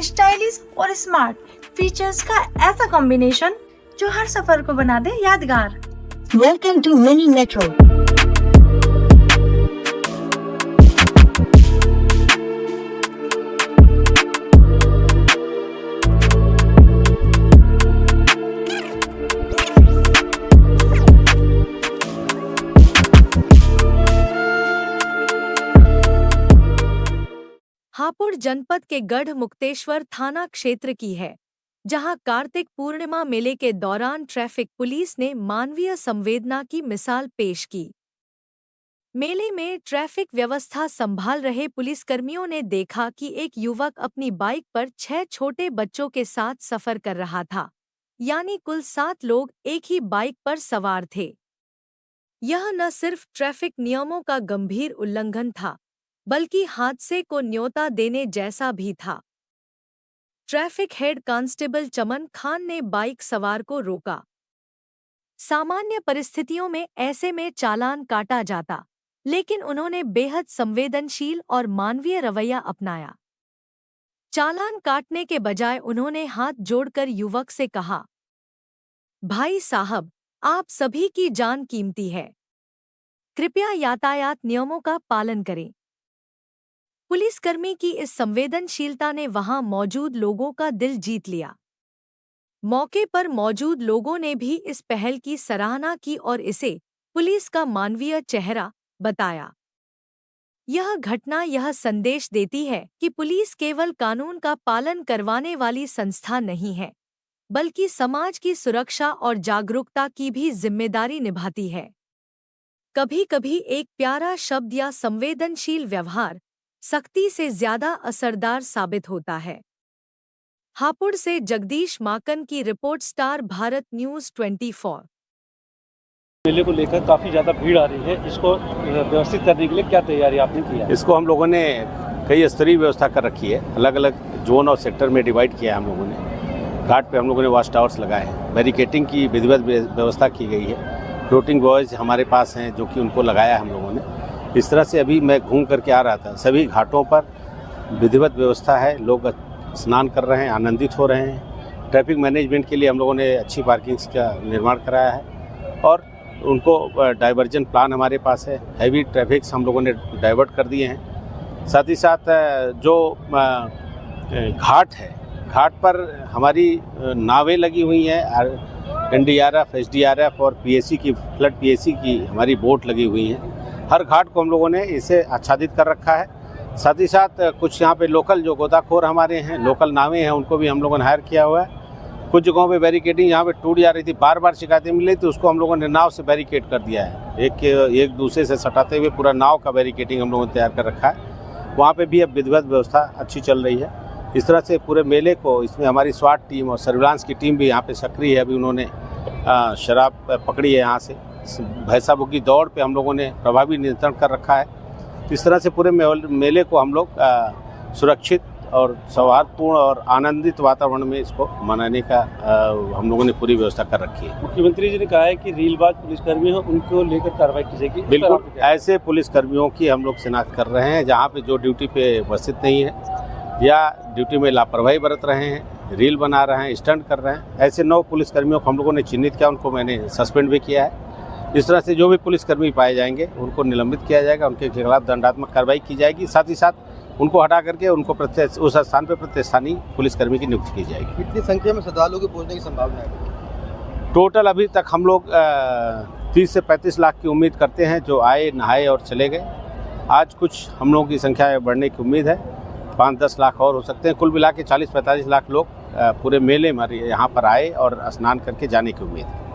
Stylish और smart features का ऐसा कॉम्बिनेशन जो हर सफर को बना दे यादगार। Welcome to Mini Metro. Hapur जनपद के गढ़ मुक्तेश्वर थाना क्षेत्र की है, जहां कार्तिक पूर्णिमा मेले के दौरान ट्रैफिक पुलिस ने मानवीय संवेदना की मिसाल पेश की। मेले में ट्रैफिक व्यवस्था संभाल रहे पुलिसकर्मियों ने देखा कि एक युवक अपनी बाइक पर 6 छोटे बच्चों के साथ सफर कर रहा था, यानी कुल 7 लोग एक ही बाइक पर सवार थे। यह न सिर्फ ट्रैफिक नियमों का गंभीर उल्लंघन था, बल्कि हादसे को न्योता देने जैसा भी था। ट्रैफिक हेड कांस्टेबल चमन खान ने बाइक सवार को रोका। सामान्य परिस्थितियों में ऐसे में चालान काटा जाता, लेकिन उन्होंने बेहद संवेदनशील और मानवीय रवैया अपनाया। चालान काटने के बजाय उन्होंने हाथ जोड़कर युवक से कहा, भाई साहब, आप सभी की जान कीमती है, कृपया यातायात नियमों का पालन करें। पुलिसकर्मी की इस संवेदनशीलता ने वहां मौजूद लोगों का दिल जीत लिया। मौके पर मौजूद लोगों ने भी इस पहल की सराहना की और इसे पुलिस का मानवीय चेहरा बताया। यह घटना यह संदेश देती है कि पुलिस केवल कानून का पालन करवाने वाली संस्था नहीं है, बल्कि समाज की सुरक्षा और जागरूकता की भी जिम्मेदारी निभाती है। कभी-कभी एक प्यारा शब्द या संवेदनशील व्यवहार सख्ती से ज्यादा असरदार साबित होता है। हापुड़ से जगदीश माकन की रिपोर्ट, स्टार भारत न्यूज़ 24। मेले को लेकर काफ़ी ज़्यादा भीड़ आ रही है, इसको व्यवस्थित करने के लिए क्या तैयारी आपने की है? इसको हम लोगों ने कई स्तरीय व्यवस्था कर रखी है, अलग अलग जोन और सेक्टर में डिवाइड किया है हम लोगों ने। घाट पे हम लोगों ने वॉच टावर्स लगाए हैं, बैरिकेटिंग की विधिवत व्यवस्था की गई है, फ्लोटिंग बॉयज़ हमारे पास हैं जो कि उनको लगाया है हम लोगों ने। इस तरह से अभी मैं घूम करके आ रहा था, सभी घाटों पर विधिवत व्यवस्था है, लोग स्नान कर रहे हैं, आनंदित हो रहे हैं। ट्रैफिक मैनेजमेंट के लिए हम लोगों ने अच्छी पार्किंग्स का निर्माण कराया है और उनको डाइवर्जन प्लान हमारे पास है। हैवी ट्रैफिक्स हम लोगों ने डाइवर्ट कर दिए हैं। साथ ही साथ जो घाट है, घाट पर हमारी नावें लगी हुई हैं, NDRF, SDRF और PAC की, फ्लड PAC की हमारी बोट लगी हुई हैं। हर घाट को हम लोगों ने इसे आच्छादित कर रखा है। साथ ही साथ कुछ यहाँ पे लोकल जो गोताखोर हमारे हैं, लोकल नावें हैं, उनको भी हम लोगों ने हायर किया हुआ है। कुछ जगहों पे बैरिकेडिंग यहाँ पे टूट जा रही थी, बार बार शिकायतें मिल रही थी, उसको हम लोगों ने नाव से बैरिकेड कर दिया है। एक दूसरे से सटाते हुए पूरा नाव का बैरिकेडिंग हम लोगों ने तैयार कर रखा है। वहाँ पर भी अब विधिवत व्यवस्था अच्छी चल रही है। इस तरह से पूरे मेले को, इसमें हमारी स्वाट टीम और सर्विलांस की टीम भी यहाँ पर सक्रिय है। अभी उन्होंने शराब पकड़ी है यहाँ से। भैंसा की दौड़ पे हम लोगों ने प्रभावी नियंत्रण कर रखा है। इस तरह से पूरे मेले को हम लोग सुरक्षित और सौहार्दपूर्ण और आनंदित वातावरण में इसको मनाने का हम लोगों ने पूरी व्यवस्था कर रखी है। मुख्यमंत्री जी ने कहा है कि रीलबाज पुलिसकर्मी हैं, उनको लेकर कार्रवाई की जाएगी। बिल्कुल, ऐसे पुलिसकर्मियों की हम लोग शिनाख्त कर रहे हैं जहाँ पे जो ड्यूटी पे उपस्थित नहीं है या ड्यूटी में लापरवाही बरत रहे हैं, रील बना रहे हैं, स्टंट कर रहे हैं। ऐसे 9 पुलिसकर्मियों को हम लोगों ने चिन्हित किया, उनको मैंने सस्पेंड भी किया है। इस तरह से जो भी पुलिसकर्मी पाए जाएंगे उनको निलंबित किया जाएगा, उनके खिलाफ दंडात्मक कार्रवाई की जाएगी। साथ ही साथ उनको हटा करके उनको उस स्थान पर प्रतिष्ठानीय पुलिसकर्मी की नियुक्ति की जाएगी। कितनी संख्या में श्रद्धालुओं के पहुंचने की संभावना है? टोटल अभी तक हम लोग 30 से 35 लाख की उम्मीद करते हैं, जो आए, नहाए और चले गए। आज कुछ हम लोगों की संख्या बढ़ने की उम्मीद है, 5-10 लाख और हो सकते हैं। कुल मिला के 40-45 लाख लोग पूरे मेले में यहाँ पर आए और स्नान करके जाने की उम्मीद है।